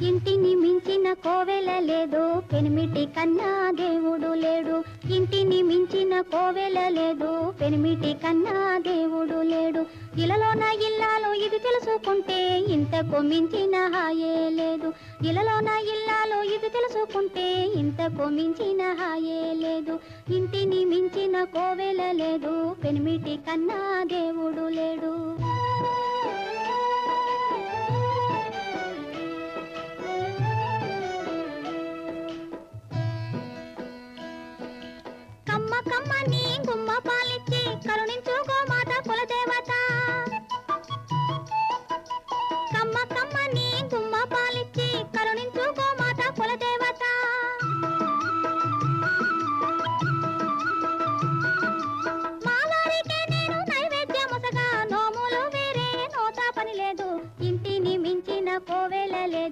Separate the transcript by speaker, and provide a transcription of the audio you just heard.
Speaker 1: ఇంటిని మించిన కోవెల లేదు, పెనిమిటి కన్నా దేవుడు లేడు. ఇంటిని మించిన కోవెల లేదు, పెనిమిటి కన్నా దేవుడు లేడు. ఇలలోన ఇల్లాలు ఇది తెలుసుకుంటే ఇంతకు మించిన హాయే లేదు. ఇలలోన ఇల్లాలు ఇది తెలుసుకుంటే ఇంతకు మించిన హాయే లేదు. ఇంటిని మించిన కోవెల లేదు, పెనిమిటి కన్నా దేవుడు లేడు.